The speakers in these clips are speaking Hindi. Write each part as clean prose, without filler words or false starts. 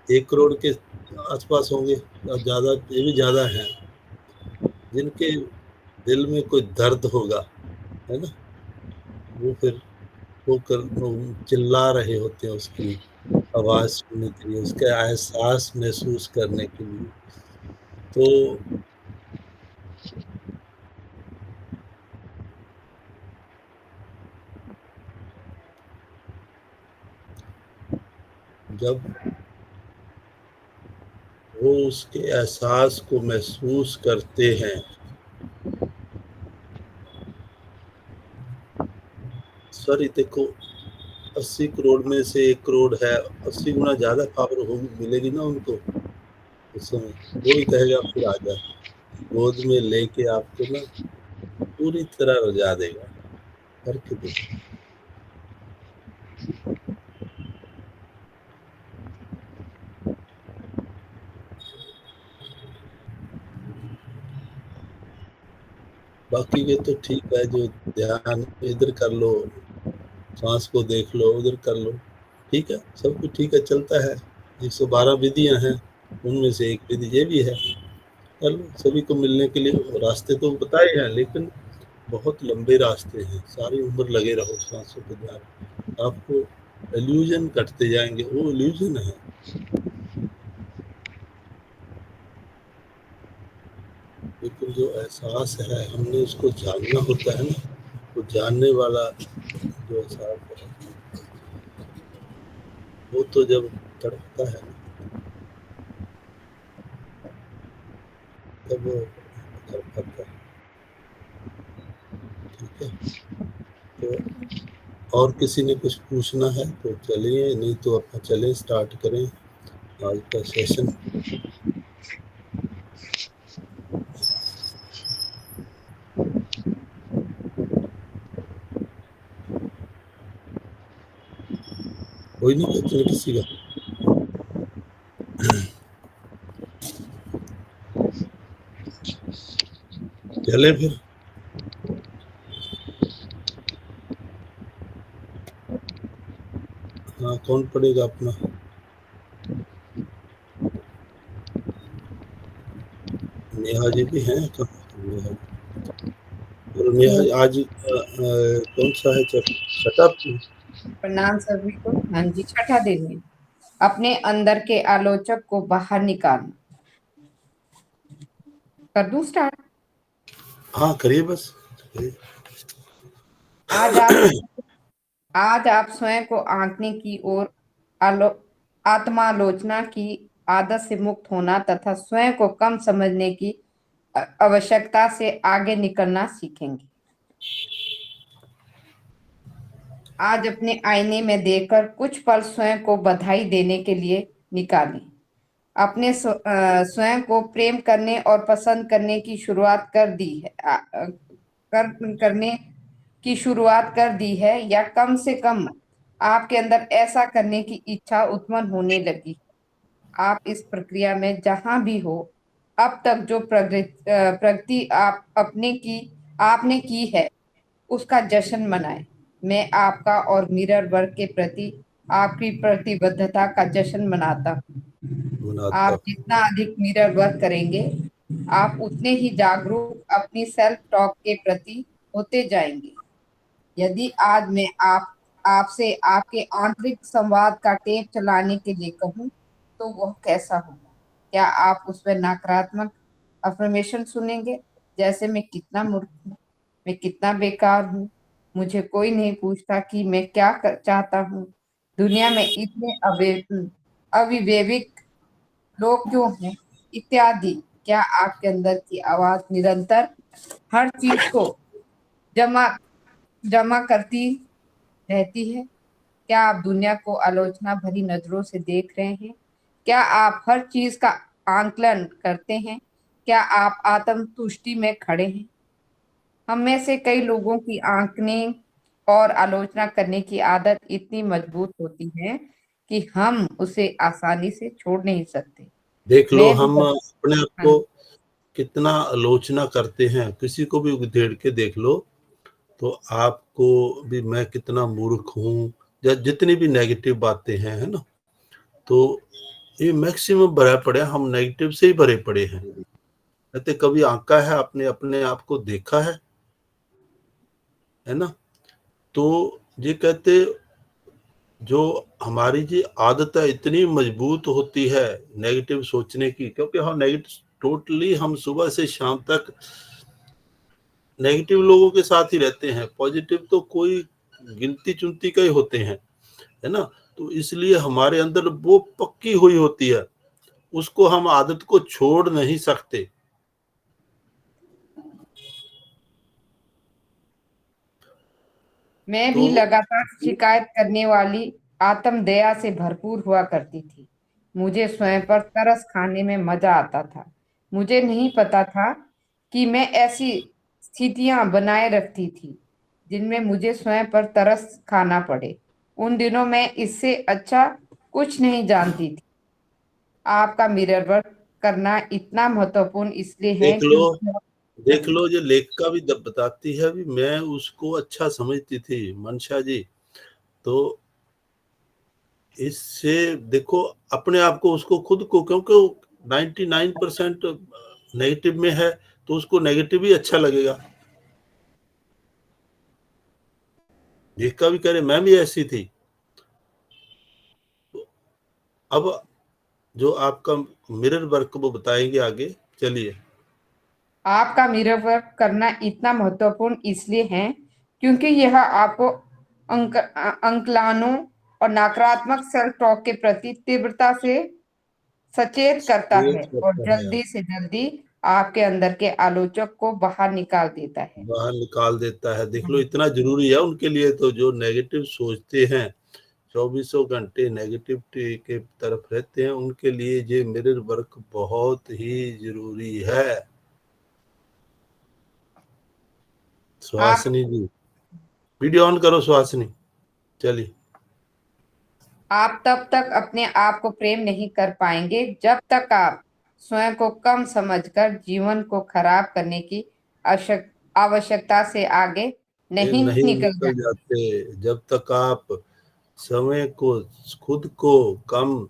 1 करोड़ के आसपास होंगे, ज़्यादा, ये भी ज़्यादा हैं, जिनके दिल में कोई दर्द होगा, है ना? वो फिर वो चिल्ला रहे होते हैं उसकी आवाज़ सुनने के लिए, उसका एहसास महसूस करने के लिए। तो जब वो उसके एहसास को महसूस करते हैं, सॉरी देखो, 80 करोड़ में से 1 करोड़ है, 80 गुना ज़्यादा पावर होगी, मिलेगी ना उनको उस समय। वो भी कहेगा फिर आ जा, गोद में लेके आपको ना पूरी तरह रज़ा देगा, भर के देगा। बाकी ये तो ठीक है, जो ध्यान इधर कर लो, सांस को देख लो, उधर कर लो, ठीक है, सब कुछ ठीक है, चलता है। 112 विधियां हैं, उनमें से एक विधि ये भी है, कर लो। सभी को मिलने के लिए रास्ते तो बताए हैं, लेकिन बहुत लंबे रास्ते हैं, सारी उम्र लगे रहो सांसों पे ध्यान, आपको इल्यूजन कटते जाएंगे, वो इल्यूजन है। लेकिन जो एहसास है, हमने उसको जानना होता है ना, वो जानने वाला जो एहसास है, वो तो जब तड़पता है ना, तब वो कर पाता है। ठीक है, तो और किसी ने कुछ पूछना है तो चलिए, नहीं तो अपना चलें, स्टार्ट करें आज का सेशन। कोई नहीं क्वेश्चन किसी का? चले फिर। हाँ, कौन पढ़ेगा अपना? नेहा जी भी हैं? कहाँ नेहा जी? और नेहा जी, आज कौन सा है छठा? प्रणाम सभी को। हाँ जी, छठा दिन है। अपने अंदर के आलोचक को बाहर निकालना। कर दूं स्टार्ट? हाँ करिए, बस करिए। आज आप आज आप स्वयं को आंकने की और आलो आत्मालोचना की आदत से मुक्त होना तथा स्वयं को कम समझने की आवश्यकता से आगे निकलना सीखेंगे। आज अपने आईने में देखकर कुछ पल स्वयं को बधाई देने के लिए निकालें। अपने स्वयं को प्रेम करने और पसंद करने की शुरुआत कर दी है करने की शुरुआत कर दी है, या कम से कम आपके अंदर ऐसा करने की इच्छा उत्पन्न होने लगी। आप इस प्रक्रिया में जहां भी हो, अब तक जो प्रगति आपने की है, उसका जश्न मनाएं। मैं आपका और मिरर वर्क के प्रति आपकी प्रतिबद्धता का जश्न मनाता हूँ। मनाता आप हूँ। जितना अधिक मिरर वर्क करेंगे, आप उतने ही जागरूक अपनी सेल्फ टॉक के प्रति होते जाएंगे। यदि आज मैं आपसे आपके आंतरिक संवाद का टेप चलाने के लिए कहूँ, तो वह कैसा होगा? क्या आप उसमें नकारात्मक अफर्मेशन सुनेंगे, जैसे मैं कितना मूर्ख हूँ, मैं कितना बेकार हूँ, मुझे कोई नहीं पूछता कि मैं क्या चाहता हूँ, दुनिया में इतने अविवेक लोग क्यों हैं, इत्यादि? क्या आपके अंदर की आवाज निरंतर हर चीज को जमा जमा करती रहती है? क्या आप दुनिया को आलोचना भरी नजरों से देख रहे हैं? क्या आप हर चीज का आंकलन करते हैं? क्या आप आत्म तुष्टि में खड़े हैं? हम में से कई लोगों की आंकने और आलोचना करने की आदत इतनी मजबूत होती है कि हम उसे आसानी से छोड़ नहीं सकते। देख लो, मैं भी हम अपने आप हाँ, को कितना आलोचना करते हैं, किसी को भी उधेड़ के देख लो, तो आपको भी मैं कितना मूर्ख हूँ, या जितनी भी नेगेटिव बातें हैं, है ना? तो ये मैक्सिमम भरा पड़े, हम नेगेटिव से ही भरे पड़े हैं। कहते कभी आंका है, आपने अपने आप को देखा है ना? तो ये कहते जो हमारी जी आदत है इतनी मजबूत होती है नेगेटिव सोचने की, क्योंकि हम नेगेटिव टोटली हम सुबह से शाम तक नेगेटिव लोगों के साथ ही रहते हैं, पॉजिटिव तो कोई गिनती चुनती का ही होते हैं, है ना? तो इसलिए हमारे अंदर वो पक्की हुई होती है, उसको हम आदत को छोड़ नहीं सकते। मैं तो भी लगातार शिकायत करने वाली आत्म दया से भरपूर हुआ करती थी। मुझे स्वयं पर तरस खाने में मजा आता था। मुझे नहीं पता था कि मैं ऐसी स्थितियां बनाए रखती थी जिनमें मुझे स्वयं पर तरस खाना पड़े। उन दिनों मैं इससे अच्छा कुछ नहीं जानती थी। आपका मिरर वर्क करना इतना महत्वपूर्ण इसलिए है देख लो, क्योंकि देख लो, ये लेखिका भी बताती है भी, मैं उसको अच्छा समझती थी मनशा जी। तो इससे देखो अपने आप को, उसको खुद को, क्योंकि 99% नेगेटिव में है, तो उसको नेगेटिव ही अच्छा लगेगा। लेखिका भी कह रहे मैं भी ऐसी थी। अब जो आपका मिरर वर्क वो बताएंगे आगे, चलिए। आपका मिरर वर्क करना इतना महत्वपूर्ण इसलिए है क्योंकि यह आपको अंकलानों और नकारात्मक सेल्फ टॉक के प्रति तीव्रता से सचेत करता ये है और करता है, जल्दी से जल्दी आपके अंदर के आलोचक को बाहर निकाल देता है। बाहर निकाल देता है। देख लो इतना जरूरी है उनके लिए, तो जो नेगेटिव सोचते हैं, चौबीसों घंटे नेगेटिविटी के तरफ रहते हैं, उनके लिए ये मिरर वर्क बहुत ही जरूरी है। आप सुहासिनी जी, वीडियो ऑन करो सुहासिनी, चलिए। आप तब तक अपने आप को प्रेम नहीं कर पाएंगे जब तक आप स्वयं को कम समझकर जीवन को खराब करने की आवश्यकता से आगे ये नहीं नहीं निकल निकल जाए। जाते जब तक आप समय को, खुद को कम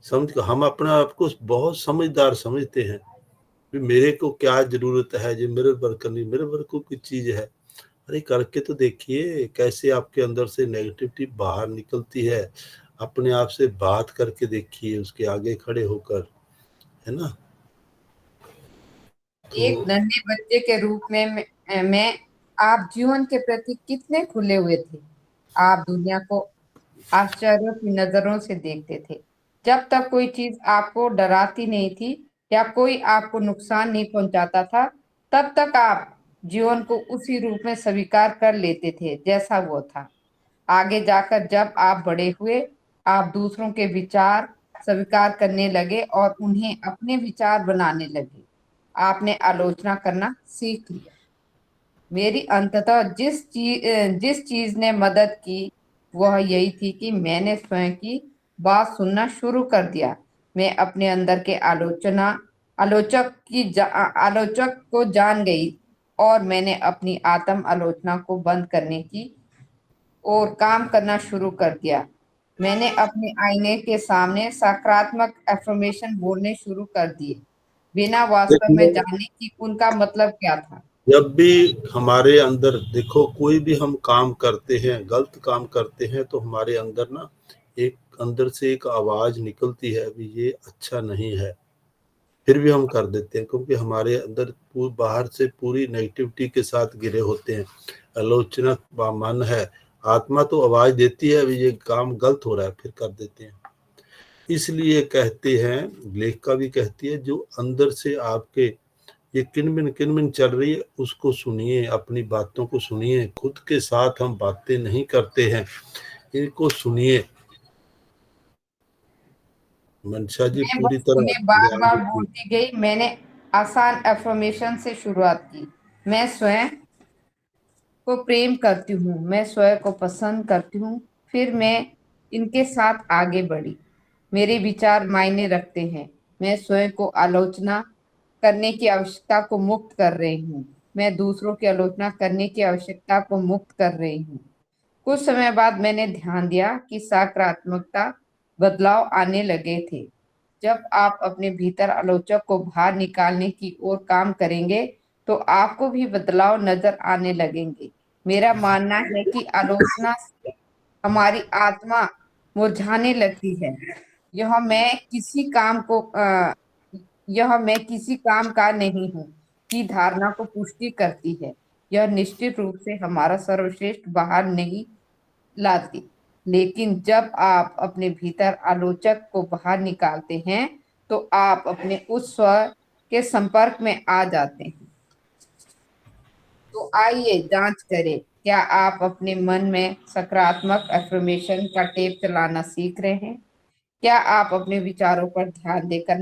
समझ, हम अपने आप को बहुत समझदार समझते हैं कि मेरे को क्या जरूरत है, जो मिरर वर्क करनी, मिरर वर्क को कुछ चीज है। अरे करके तो देखिए कैसे आपके अंदर से नेगेटिविटी बाहर निकलती है। अपने आप से बात करके देखिए, उसके आगे खड़े होकर, है ना? तो एक नन्हे बच्चे के रूप में आप जीवन के प्रति कितने खुले हुए थे। आप दुनिया को आश्चर्य की नजरों से देखते थे। जब तक कोई चीज आपको डराती नहीं थी या कोई आपको नुकसान नहीं पहुंचाता था, तब तक आप जीवन को उसी रूप में स्वीकार कर लेते थे जैसा वो था। आगे जाकर जब आप बड़े हुए, आप दूसरों के विचार स्वीकार करने लगे और उन्हें अपने विचार बनाने लगे। आपने आलोचना करना सीख लिया। मेरी अंततः जिस चीज ने मदद की वह यही थी कि मैंने स्वयं की बात सुनना शुरू कर दिया। मैं अपने अंदर के आलोचक को जान गई और मैंने अपनी आत्म आलोचना को बंद करने की और काम करना शुरू कर दिया। मैंने अपने आईने के सामने सकारात्मक एफर्मेशन बोलने शुरू कर दिए, बिना वास्तव में देखिए, जाने कि उनका मतलब क्या था। जब भी हमारे अंदर देखो कोई भी हम काम करते हैं, गलत काम करते हैं, तो हमारे अंदर ना एक अंदर से एक आवाज निकलती है, अभी ये अच्छा नहीं है। फिर भी हम कर देते हैं, क्योंकि हमारे अंदर बाहर से पूरी नेगेटिविटी के साथ घिरे होते हैं, आलोचना मन है। आत्मा तो आवाज देती है अभी ये काम गलत हो रहा है, फिर कर देते हैं। इसलिए कहते हैं, लेखिका भी कहती है, जो अंदर से आपके ये किनमिन किनमिन चल रही है उसको सुनिए, अपनी बातों को सुनिए। खुद के साथ हम बातें नहीं करते हैं, इनको सुनिए। मनसा जी मैं पूरी बस तरह उन्हें बार ध्यान बार दीजिए। बोलती गई। मैंने आसान एफर्मेशन से शुरुआत की। मैं स्वयं को प्रेम करती हूँ, मैं स्वयं को पसंद करती हूँ। फिर मैं इनके साथ आगे बढ़ी। मेरे विचार मायने रखते हैं। मैं स्वयं को आलोचना करने की आवश्यकता को मुक्त कर रही हूँ। मैं दूसरों की आलोचना करने की आवश्यकता को मुक्त कर रही हूँ। कुछ समय बाद मैंने ध्यान दिया कि सकारात्मकता बदलाव आने लगे थे। जब आप अपने भीतर आलोचक को बाहर निकालने की ओर काम करेंगे तो आपको भी बदलाव नजर आने लगेंगे। मेरा मानना है कि आलोचना से हमारी आत्मा मुरझाने लगती है। यह मैं किसी काम को यह मैं किसी काम का नहीं हूँ की धारणा को पुष्टि करती है। यह निश्चित रूप से हमारा सर्वश्रेष्ठ बाहर नहीं लाती, लेकिन जब आप अपने भीतर आलोचक को बाहर निकालते हैं तो आप अपने उस स्व के संपर्क में आ जाते हैं। तो आइए जांच करें, क्या आप अपने मन में सकारात्मक अफर्मेशन का टेप चलाना सीख रहे हैं? क्या आप अपने विचारों पर ध्यान देकर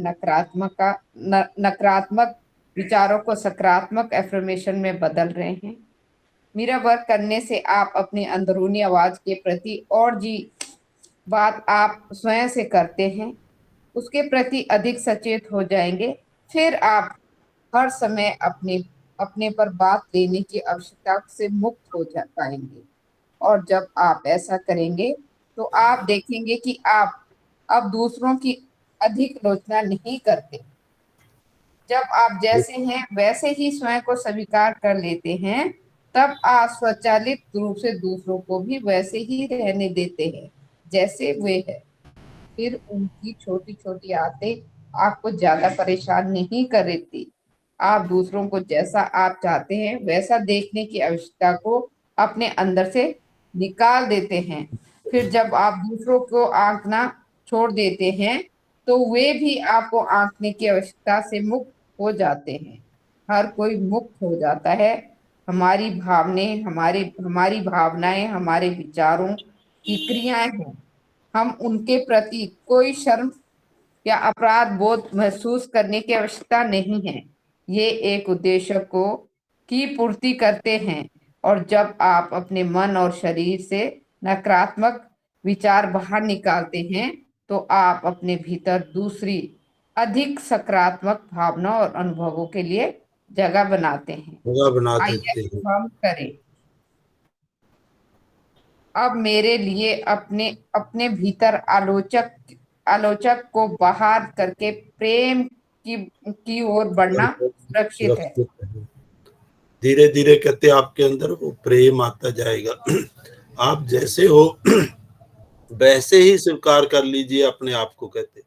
नकारात्मक विचारों को सकारात्मक एफर्मेशन में बदल रहे हैं? मिरर वर्क करने से आप अपनी अंदरूनी आवाज के प्रति और जी बात आप स्वयं से करते हैं उसके प्रति अधिक सचेत हो जाएंगे। फिर आप हर समय अपने अपने पर बात लेने की आवश्यकता से मुक्त हो जा पाएंगे। और जब आप ऐसा करेंगे तो आप देखेंगे कि आप अब दूसरों की अधिक आलोचना नहीं करते। जब आप जैसे हैं वैसे ही स्वयं को स्वीकार कर लेते हैं, तब आप स्वचालित रूप से दूसरों को भी वैसे ही रहने देते हैं जैसे वे हैं। फिर उनकी छोटी छोटी आदतें आपको ज्यादा परेशान नहीं कर रही। आप दूसरों को जैसा आप चाहते हैं वैसा देखने की आवश्यकता को अपने अंदर से निकाल देते हैं। फिर जब आप दूसरों को आंकना छोड़ देते हैं तो वे भी आपको आंकने की आवश्यकता से मुक्त हो जाते हैं। हर कोई मुक्त हो जाता है। हमारी भावनाएं हमारे विचारों की क्रियाएं हैं। हम उनके प्रति कोई शर्म या अपराध बोध महसूस करने की आवश्यकता नहीं है। ये एक उद्देश्य को की पूर्ति करते हैं। और जब आप अपने मन और शरीर से नकारात्मक विचार बाहर निकालते हैं तो आप अपने भीतर दूसरी अधिक सकारात्मक भावना और अनुभवों के लिए जगह बनाते हैं। जगह बना आइए देते हैं। हम करें। अब मेरे लिए अपने अपने भीतर आलोचक आलोचक को बाहर करके प्रेम की ओर बढ़ना सुरक्षित है। सुरक्षित है। धीरे धीरे कहते आपके अंदर वो प्रेम आता जाएगा। आप जैसे हो वैसे ही स्वीकार कर लीजिए अपने आप को। कहते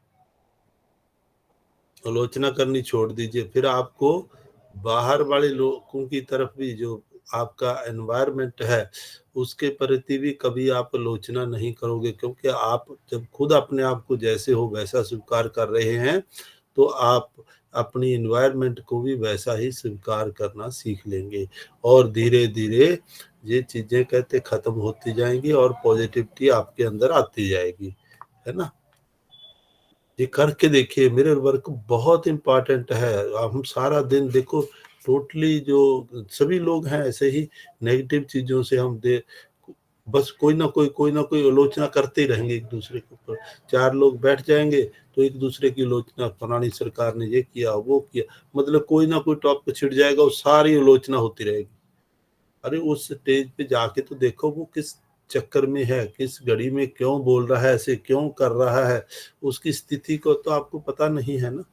आलोचना करनी छोड़ दीजिए। फिर आपको बाहर वाले लोगों की तरफ भी, जो आपका एनवायरनमेंट है उसके प्रति भी कभी आप आलोचना नहीं करोगे, क्योंकि आप जब खुद अपने आप को जैसे हो वैसा स्वीकार कर रहे हैं तो आप अपनी एनवायरनमेंट को भी वैसा ही स्वीकार करना सीख लेंगे। और धीरे धीरे ये चीजें कहते खत्म होती जाएंगी और पॉजिटिविटी आपके अंदर आती जाएगी, है ना। ये करके देखिए, मिरर वर्क बहुत इंपॉर्टेंट है। हम सारा दिन देखो, टोटली जो सभी लोग हैं ऐसे ही नेगेटिव चीजों से हम दे बस कोई ना कोई आलोचना करते ही रहेंगे एक दूसरे के ऊपर। चार लोग बैठ जाएंगे तो एक दूसरे की आलोचना, फलानी सरकार ने ये किया वो किया, मतलब कोई ना कोई टॉपिक छिड़ जाएगा और सारी आलोचना होती रहेगी। अरे उस स्टेज पे जाके तो देखो वो किस चक्कर में है, किस घड़ी में क्यों बोल रहा है, ऐसे क्यों कर रहा है, उसकी स्थिति को तो आपको पता नहीं है ना।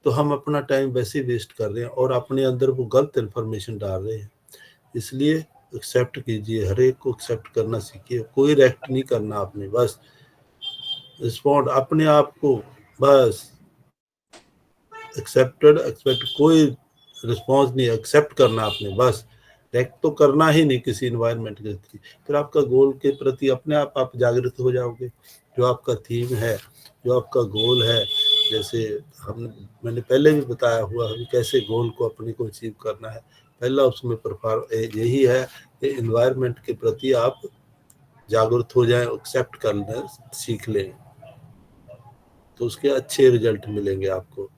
तो हम अपना टाइम वैसे वेस्ट कर रहे हैं और अपने अंदर वो गलत इन्फॉर्मेशन डाल रहे हैं। इसलिए एक्सेप्ट कीजिए, हर एक को एक्सेप्ट करना सीखिए। कोई रिएक्ट नहीं करना आपने, बस रिस्पॉन्ड अपने आप को, बस एक्सेप्ट कोई रिस्पॉन्स नहीं, एक्सेप्ट करना आपने बस। रिएक्ट तो करना ही नहीं किसी इन्वायरमेंट के प्रति। फिर आपका गोल के प्रति अपने आप जागृत हो जाओगे। जो आपका थीम है, जो आपका गोल है, जैसे मैंने पहले भी बताया हुआ है कैसे गोल को अपने को अचीव करना है। पहला उसमें यही है कि इन्वायरमेंट के प्रति आप जागरूक हो जाएं, एक्सेप्ट करना सीख लें, तो उसके अच्छे रिजल्ट मिलेंगे आपको।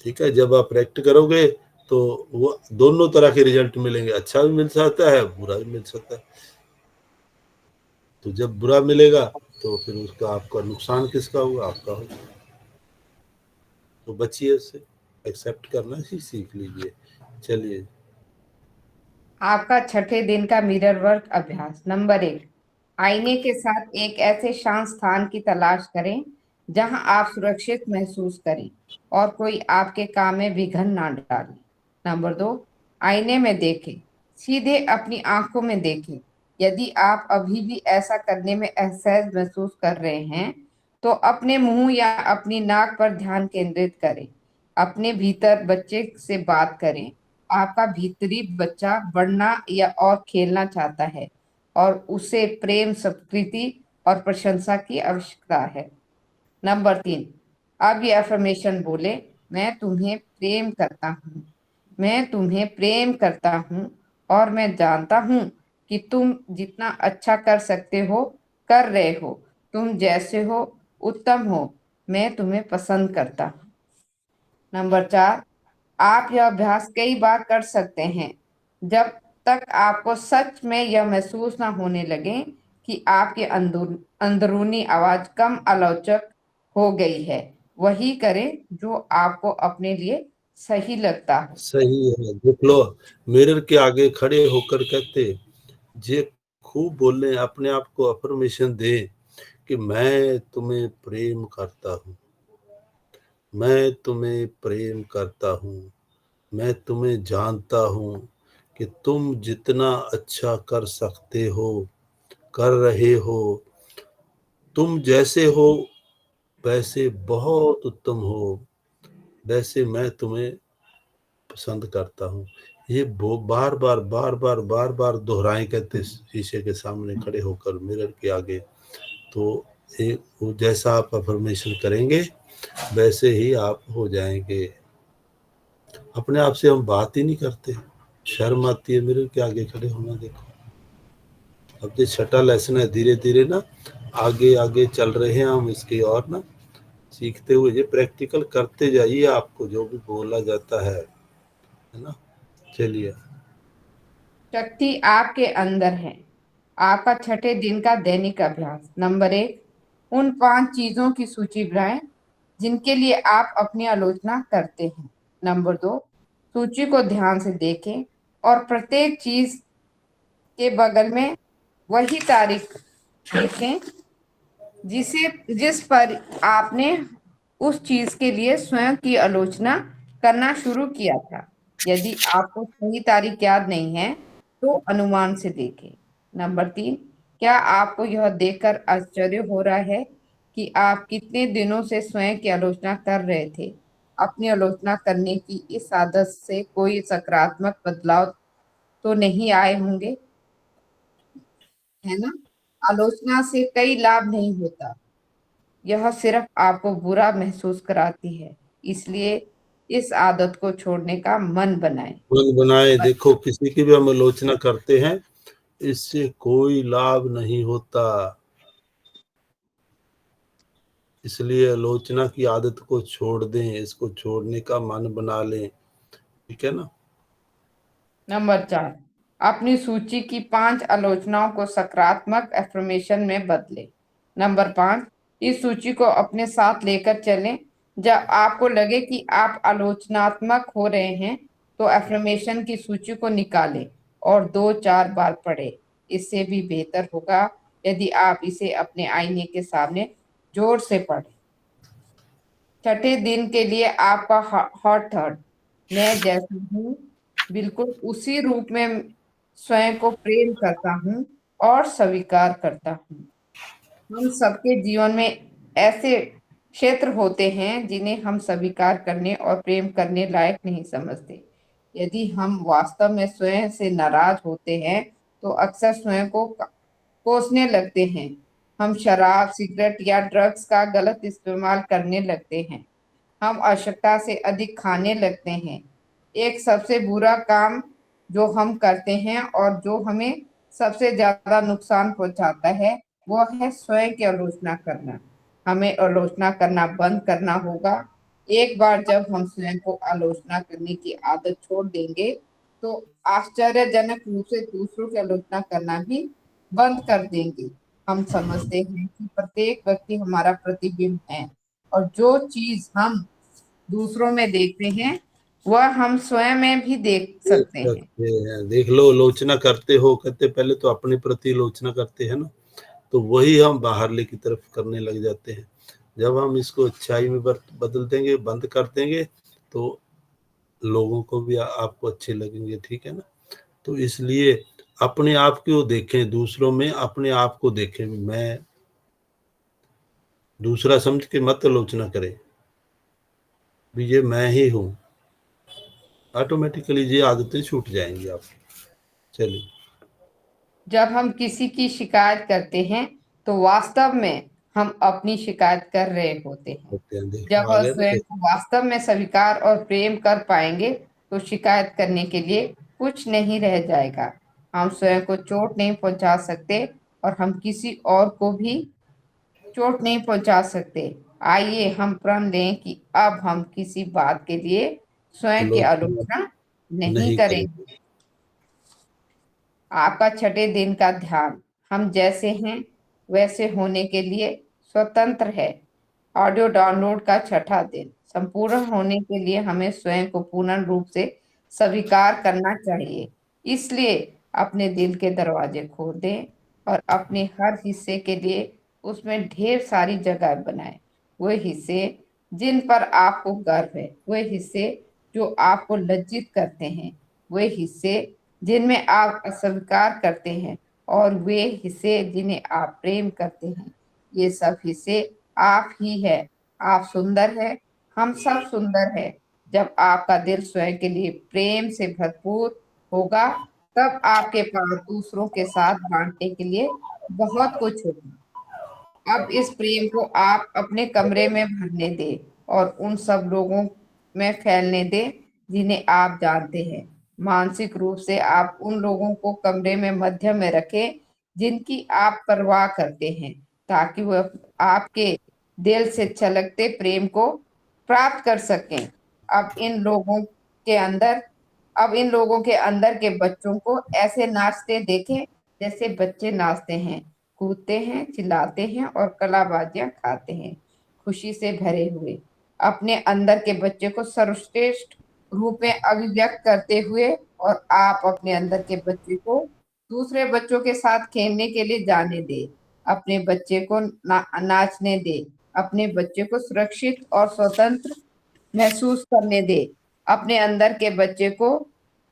ठीक है, जब आप रिएक्ट करोगे तो वो दोनों तरह के रिजल्ट मिलेंगे, अच्छा भी मिल सकता है, बुरा भी मिल सकता है। तो जब बुरा मिलेगा तो फिर उसका आपका नुकसान किसका होगा, आपका होगा। तो बचिए उससे, एक्सेप्ट करना ही सीख लीजिए। चलिए, आपका छठे दिन का मिरर वर्क अभ्यास नंबर 1, आईने के साथ एक ऐसे शांत स्थान की तलाश करें जहां आप सुरक्षित महसूस करें और कोई आपके काम में विघ्न ना डाले। नंबर 2, आईने में देखें, सीधे अपनी आंखों में देखें। यदि आप अभी भी ऐसा करने में असहज महसूस कर रहे हैं, तो अपने मुंह या अपनी नाक पर ध्यान केंद्रित करें। अपने भीतर बच्चे से बात करें। आपका भीतरी बच्चा बढ़ना या और खेलना चाहता है और उसे प्रेम, स्वीकृति और प्रशंसा की आवश्यकता है। नंबर 3, अब ये अफर्मेशन बोले, मैं तुम्हें प्रेम करता हूँ, मैं तुम्हें प्रेम करता हूँ और मैं जानता हूँ कि तुम जितना अच्छा कर सकते हो कर रहे हो। तुम जैसे हो उत्तम हो। मैं तुम्हें पसंद करता हूँ। नंबर 4, आप यह अभ्यास कई बार कर सकते हैं जब तक आपको सच में यह महसूस ना होने लगे कि आपकी अंदरूनी आवाज कम आलोचक हो गई है। वही करें जो आपको अपने लिए सही लगता हो। सही है। देख लो, मिरर के आगे खड़े होकर कहते, जे खूब बोले, अपने आप को अफर्मेशन दे कि मैं तुम्हें प्रेम करता हूँ, मैं तुम्हें प्रेम करता हूँ, मैं तुम्हें जानता हूँ कि तुम जितना अच्छा कर सकते हो कर रहे हो। तुम जैसे हो वैसे बहुत उत्तम हो, वैसे मैं तुम्हें पसंद करता हूँ। ये बार बार बार बार बार बार दोहराएं कहते, शीशे के सामने खड़े होकर, मिरर के आगे। तो वो जैसा आप अफर्मेशन करेंगे वैसे ही आप हो जाएंगे। अपने आप से हम बात ही नहीं करते, शर्म आती है मिरर के आगे खड़े होना। देखो, अब जो छठा लेसन है, धीरे धीरे ना आगे आगे चल रहे हैं हम इसकी और ना सीखते हुए। ये प्रैक्टिकल करते जाइए, आपको जो भी बोला जाता है ना। चलिए। शक्ति आपके अंदर है। आपका छठे दिन का दैनिक अभ्यास। नंबर 1, उन 5 चीजों की सूची बनाएं जिनके लिए आप अपनी आलोचना करते हैं। नंबर 2, सूची को ध्यान से देखें और प्रत्येक चीज के बगल में वही तारीख लिखें जिस पर आपने उस चीज के लिए स्वयं की आलोचना करना शुरू किया था। यदि आपको सही तारीख याद नहीं है तो अनुमान से देखें। नंबर 3, क्या आपको यह देखकर आश्चर्य हो रहा है कि आप कितने दिनों से स्वयं की आलोचना कर रहे थे? अपनी आलोचना करने की इस आदत से कोई सकारात्मक बदलाव तो नहीं आए होंगे, है ना? आलोचना से कई लाभ नहीं होता, यह सिर्फ आपको बुरा महसूस कराती है। इसलिए इस आदत को छोड़ने का मन बनाएं। मन बनाए। देखो, किसी की भी हम आलोचना करते हैं, इससे कोई लाभ नहीं होता। इसलिए आलोचना की आदत को छोड़ दें, इसको छोड़ने का मन बना लें। ठीक है ना। नंबर 4, अपनी सूची की 5 आलोचनाओं को सकारात्मक एफर्मेशन में बदलें। नंबर 5, इस सूची को अपने साथ लेकर चलें। जब आपको लगे कि आप आलोचनात्मक हो रहे हैं तो एफर्मेशन की सूची को निकालें और 2-4 बार पढ़ें। इससे भी बेहतर होगा यदि आप इसे अपने आईने के सामने जोर से पढ़ें। छठे दिन के लिए आपका हॉट थॉट, मैं जैसा हूँ बिल्कुल उसी रूप में स्वयं को प्रेम करता हूँ और स्वीकार करता हूँ। हम सबके जीवन में ऐसे क्षेत्र होते हैं जिन्हें हम स्वीकार करने और प्रेम करने लायक नहीं समझते। यदि हम वास्तव में स्वयं से नाराज होते हैं तो अक्सर स्वयं को कोसने लगते हैं। हम शराब, सिगरेट या ड्रग्स का गलत इस्तेमाल करने लगते हैं। हम आवश्यकता से अधिक खाने लगते हैं। एक सबसे बुरा काम जो हम करते हैं और जो हमें सबसे ज्यादा नुकसान पहुंचाता है वो है स्वयं की आलोचना करना। हमें आलोचना करना बंद करना होगा। एक बार जब हम स्वयं को आलोचना करने की आदत छोड़ देंगे तो आश्चर्यजनक रूप से दूसरों की आलोचना करना भी बंद कर देंगे। हम समझते हैं कि प्रत्येक व्यक्ति हमारा प्रतिबिंब है और जो चीज हम दूसरों में देखते हैं वह हम स्वयं में भी देख देख सकते हैं। सकते हैं। देख लो, आलोचना करते हो कहते, पहले तो अपने प्रति आलोचना करते हैं ना, तो वही हम बाहरले की तरफ करने लग जाते हैं। जब हम इसको अच्छाई में बदल देंगे, बंद कर देंगे, तो लोगों को भी आपको अच्छे लगेंगे, ठीक है ना। तो इसलिए अपने आप को देखें, दूसरों में अपने आप को देखें। मैं दूसरा समझ के मत आलोचना करें भी ये मैं ही हूँ, ऑटोमेटिकली ये आदतें छूट जाएंगी आप। चलिए। जब हम किसी की शिकायत करते हैं तो वास्तव में हम अपनी शिकायत कर रहे होते हैं। होते हैं, जब देखो आ हम गए ना। स्वयं को वास्तव में स्वीकार और प्रेम कर पाएंगे तो शिकायत करने के लिए कुछ नहीं रह जाएगा। हम स्वयं को चोट नहीं पहुंचा सकते और हम किसी और को भी चोट नहीं पहुंचा सकते। आइए हम प्रण लें कि अब हम किसी बात के लिए स्वयं की आलोचना आलोचना नहीं नहीं करेंगे। करेंगे। आपका छठे दिन का ध्यान, हम जैसे हैं वैसे होने के लिए स्वतंत्र है। ऑडियो डाउनलोड का छठा दिन, संपूर्ण होने के लिए हमें स्वयं को पूर्ण रूप से स्वीकार करना चाहिए। इसलिए अपने दिल के दरवाजे खोल दें और अपने हर हिस्से के लिए उसमें ढेर सारी जगह बनाएं। वे हिस्से जिन पर आपको गर्व है, वे हिस्से जो आपको लज्जित करते हैं, वे हिस्से जिनमें आप अस्वीकार करते हैं, और वे हिस्से जिन्हें आप प्रेम करते हैं। ये सब हिस्से आप ही है। आप सुंदर है, हम सब सुंदर है। जब आपका दिल स्वयं के लिए प्रेम से भरपूर होगा तब आपके पास दूसरों के साथ बांटने के लिए बहुत कुछ होगा। अब इस प्रेम को आप अपने कमरे में भरने दें और उन सब लोगों में फैलने दें जिन्हें आप जानते हैं। मानसिक रूप से आप उन लोगों को कमरे में मध्य में रखें जिनकी आप परवाह करते हैं, ताकि वह आपके दिल से छलकते प्रेम को प्राप्त कर सकें। अब इन लोगों के अंदर अब इन लोगों के अंदर के बच्चों को ऐसे नाचते देखें जैसे बच्चे नाचते हैं, कूदते हैं, चिल्लाते हैं और कलाबाजियां खाते हैं, खुशी से भरे हुए। अपने अंदर के बच्चे को सर्वश्रेष्ठ रूप में अभिव्यक्त करते हुए, और आप अपने अंदर के बच्चे को दूसरे बच्चों के साथ खेलने के लिए जाने दे। अपने बच्चे को नाचने दे। अपने बच्चे को सुरक्षित और स्वतंत्र महसूस करने दे। अपने अंदर के बच्चे को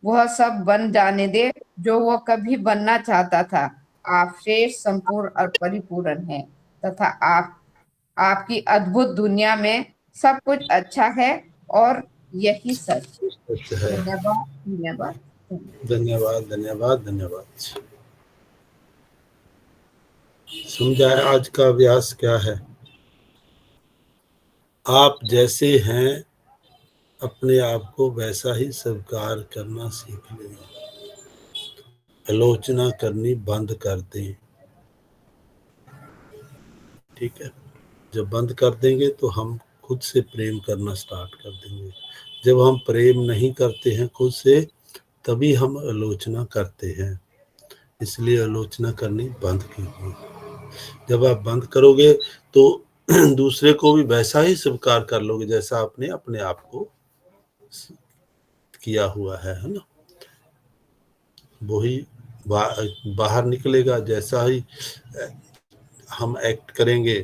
वह सब बन जाने दे जो वह कभी बनना चाहता था। आप श्रेष्ठ, संपूर्ण और परिपूर्ण हैं, तथा आप आपकी अद्भुत दुनिया में सब कुछ अच्छा है, और यही सच। सच है। धन्यवाद, धन्यवाद, धन्यवाद। धन्यवाद, धन्यवाद, धन्यवाद। समझा है आज का अभ्यास क्या है? आप जैसे हैं अपने आप को वैसा ही स्वीकार करना सीख लें। आलोचना करनी बंद कर दें, ठीक है। जब बंद कर देंगे तो हम खुद से प्रेम करना स्टार्ट कर देंगे। जब हम प्रेम नहीं करते हैं खुद से, तभी हम आलोचना करते हैं। इसलिए आलोचना करनी बंद कीजिए। जब आप बंद करोगे तो दूसरे को भी वैसा ही स्वीकार कर लोगे जैसा आपने अपने आप को किया हुआ है ना। वही बाहर निकलेगा। जैसा ही हम एक्ट करेंगे,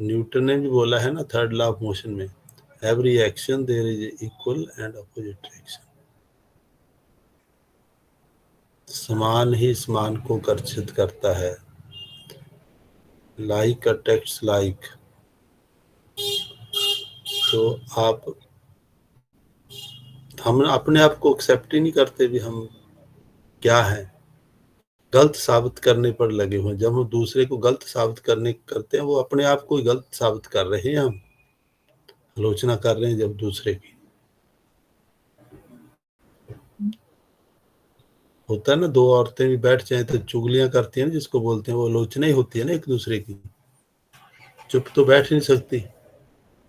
न्यूटन ने भी बोला है ना थर्ड लॉ ऑफ मोशन में, every action there is equal and opposite reaction. समान ही समान को कर्षित करता है। Like attracts like. तो हम अपने आप को एक्सेप्ट ही नहीं करते भी हम क्या हैं। गलत साबित करने पर लगे हुए। जब हम दूसरे को गलत साबित करते हैं, वो अपने आप को ही गलत साबित कर रहे हैं। हम आलोचना कर रहे हैं जब दूसरे की। होता है ना, दो औरतें भी बैठ जाए तो चुगलियां करती हैं, जिसको बोलते हैं, वो आलोचना ही होती है ना एक दूसरे की। चुप तो बैठ नहीं सकती,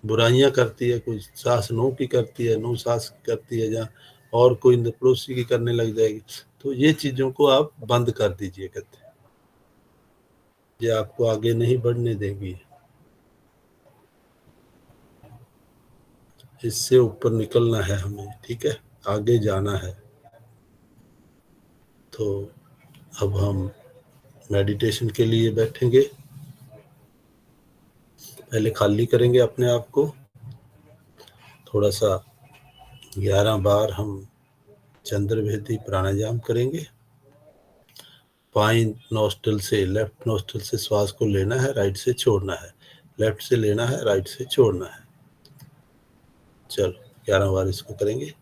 बुराइयां करती है। कोई सास नौ की करती है, नौ सास की करती है, जहाँ और कोई पड़ोसी की करने लग जाएगी। तो ये चीजों को आप बंद कर दीजिए, कहते हैं ये आपको आगे नहीं बढ़ने देगी। इससे ऊपर निकलना है हमें, ठीक है, आगे जाना है। तो अब हम मेडिटेशन के लिए बैठेंगे। पहले खाली करेंगे अपने आप को, थोड़ा सा 11 बार हम चंद्रभेदी प्राणायाम करेंगे। बाईं नोस्ट्रल से, लेफ्ट नोस्ट्रल से श्वास को लेना है, राइट से छोड़ना है, लेफ्ट से लेना है, राइट से छोड़ना है। चलो 11 बार इसको करेंगे।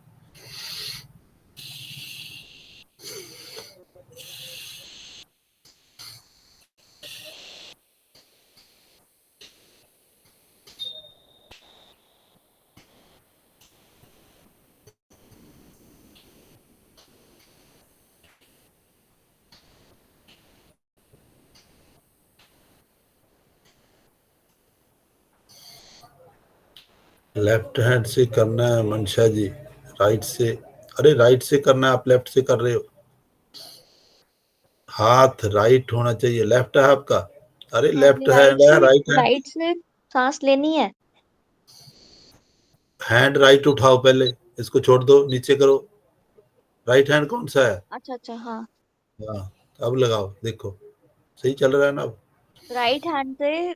लेफ्ट हैंड से करना है मनशा जी, राइट से, अरे राइट से करना है, आप लेफ्ट से कर रहे हो। हाथ राइट होना चाहिए, लेफ्ट है आपका, अरे हाँ जी, लेफ्ट हैंड है, राइट हैंड। राइट से सांस लेनी है। हैंड राइट उठाओ पहले, इसको छोड़ दो, नीचे करो। राइट हैंड कौन सा है? अच्छा अच्छा, हाँ। हाँ, अब लगाओ, देखो सही चल रहा है ना अब। राइट हैंड से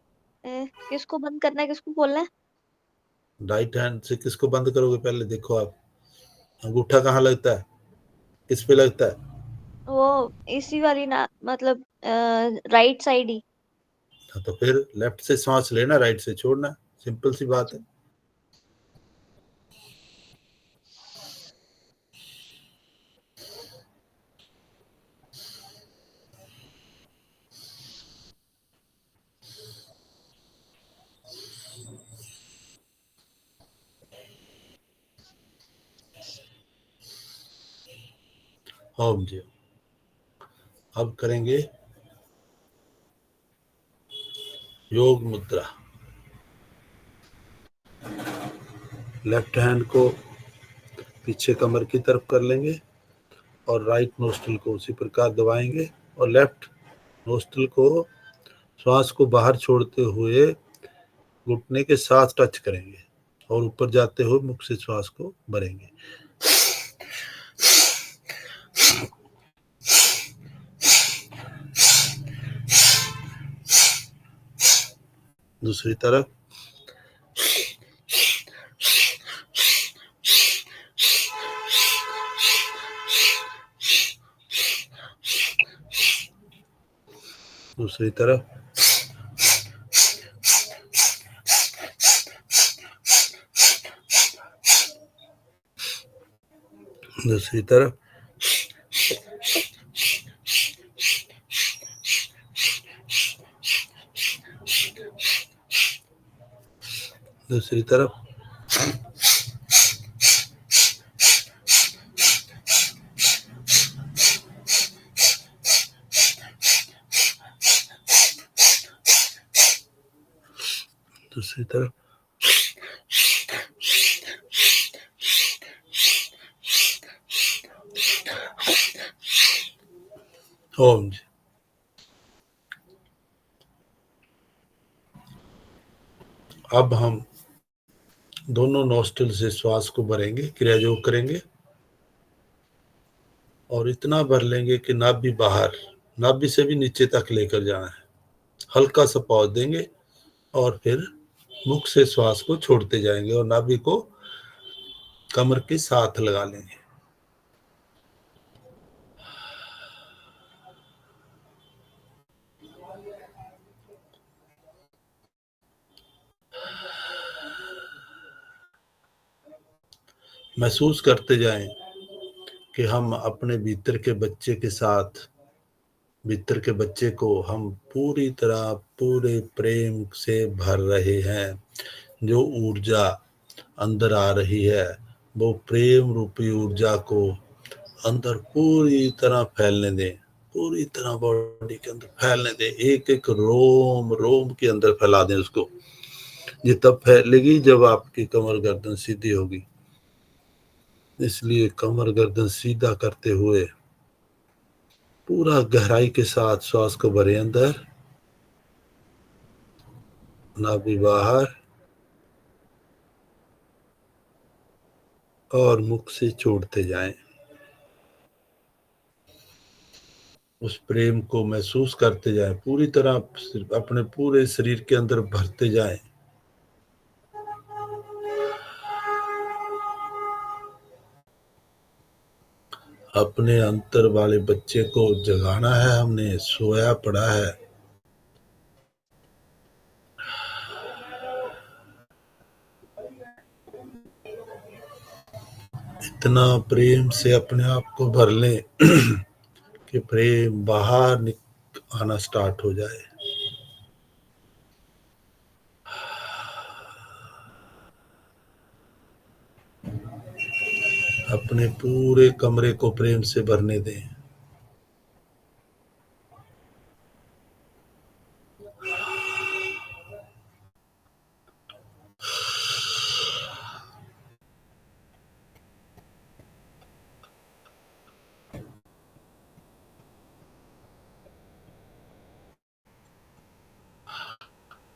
किसको बंद करना है, किसको खोलना है? राइट हैंड से किसको बंद करोगे पहले देखो आप। अंगूठा कहाँ लगता है, किस पे लगता है? वो इसी वाली ना, मतलब राइट साइड ही। हाँ, तो फिर लेफ्ट से सांस लेना, राइट से छोड़ना, सिंपल सी बात अच्छा। है। ओम जी। अब करेंगे योग मुद्रा। लेफ्ट हैंड को पीछे कमर की तरफ कर लेंगे और राइट नोस्ट्रल को उसी प्रकार दबाएंगे और लेफ्ट नोस्ट्रल को श्वास को बाहर छोड़ते हुए घुटने के साथ टच करेंगे और ऊपर जाते हुए मुख से श्वास को भरेंगे। दूसरी तरफ दूसरी तरफ दूसरी तरफ दूसरी तरफ दूसरी तरफ ओम जी। अब हम दोनों नोस्ट्रल से श्वास को भरेंगे, क्रिया योग करेंगे और इतना भर लेंगे कि नाभि बाहर, नाभि से भी नीचे तक लेकर जाना है। हल्का सा पॉज देंगे और फिर मुख से श्वास को छोड़ते जाएंगे और नाभि को कमर के साथ लगा लेंगे। महसूस करते जाएं कि हम अपने भीतर के बच्चे के साथ, भीतर के बच्चे को हम पूरी तरह पूरे प्रेम से भर रहे हैं। जो ऊर्जा अंदर आ रही है वो प्रेम रूपी ऊर्जा को अंदर पूरी तरह फैलने दें, पूरी तरह बॉडी के अंदर फैलने दें, एक एक रोम रोम के अंदर फैला दें उसको। ये तब फैलेगी जब आपकी कमर गर्दन सीधी होगी। इसलिए कमर गर्दन सीधा करते हुए पूरा गहराई के साथ श्वास को भरे अंदर, नाभि बाहर और मुख से छोड़ते जाएं। उस प्रेम को महसूस करते जाएं, पूरी तरह अपने पूरे शरीर के अंदर भरते जाएं। अपने अंतर वाले बच्चे को जगाना है, हमने सोया पड़ा है। इतना प्रेम से अपने आप को भर लें कि प्रेम बाहर आना स्टार्ट हो जाए। अपने पूरे कमरे को प्रेम से भरने दें।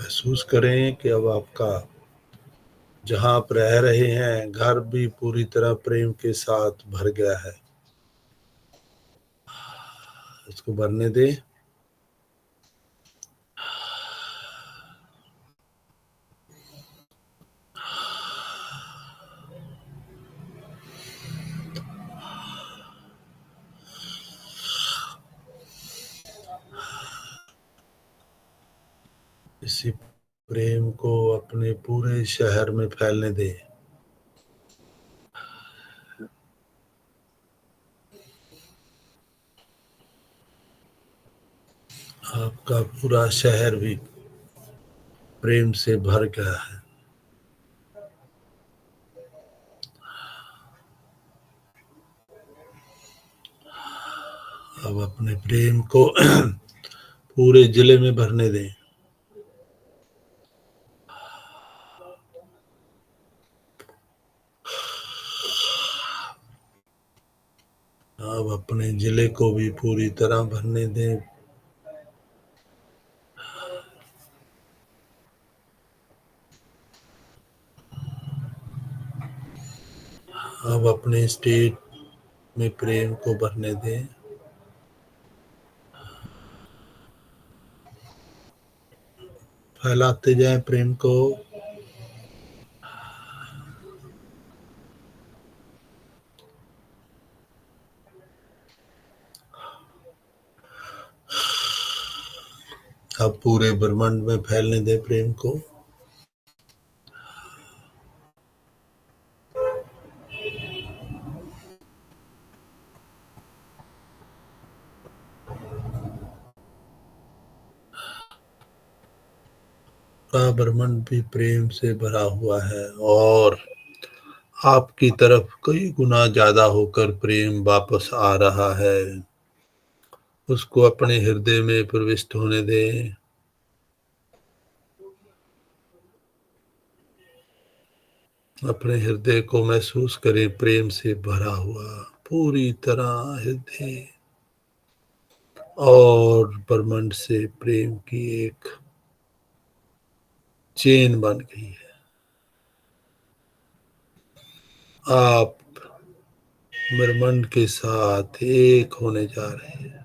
महसूस करें कि अब आपका जहां आप रह रहे हैं घर भी पूरी तरह प्रेम के साथ भर गया है। इसको भरने दें। इसी प्रेम को अपने पूरे शहर में फैलने दें। आपका पूरा शहर भी प्रेम से भर गया है। अब अपने प्रेम को पूरे जिले में भरने दें। अब अपने जिले को भी पूरी तरह भरने दें। अब अपने स्टेट में प्रेम को भरने दें। फैलाते जाएं प्रेम को। अब पूरे ब्रह्मांड में फैलने दें प्रेम को। पूरा ब्रह्मांड भी प्रेम से भरा हुआ है और आपकी तरफ कई गुना ज्यादा होकर प्रेम वापस आ रहा है। उसको अपने हृदय में प्रविष्ट होने दें। अपने हृदय को महसूस करें प्रेम से भरा हुआ पूरी तरह हृदय और ब्रह्मांड से प्रेम की एक चेन बन गई है। आप ब्रह्मांड के साथ एक होने जा रहे हैं।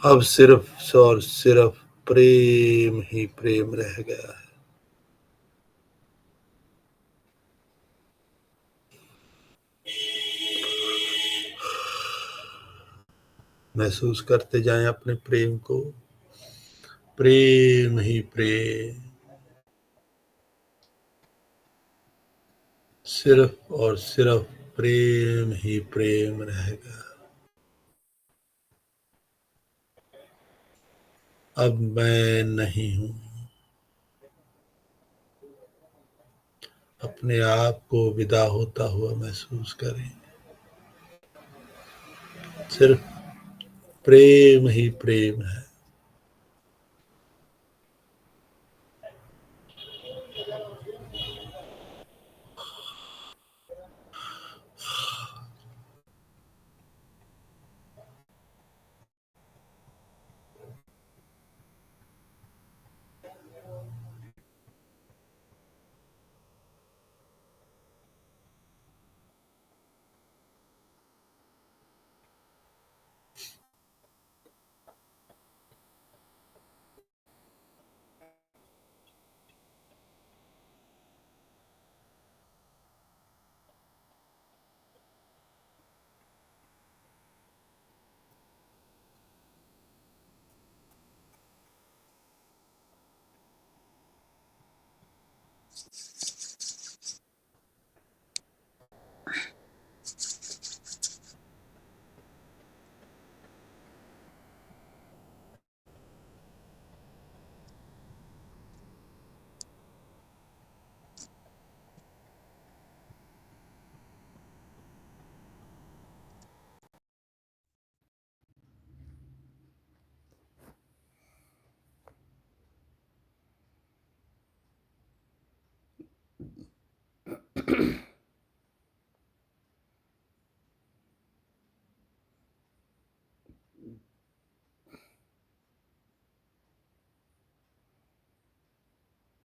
अब सिर्फ और सिर्फ प्रेम ही प्रेम रह गया है। महसूस करते जाएं अपने प्रेम को। प्रेम ही प्रेम, सिर्फ और सिर्फ प्रेम ही प्रेम रहेगा। अब मैं नहीं हूं। अपने आप को विदा होता हुआ महसूस करें। सिर्फ प्रेम ही प्रेम है।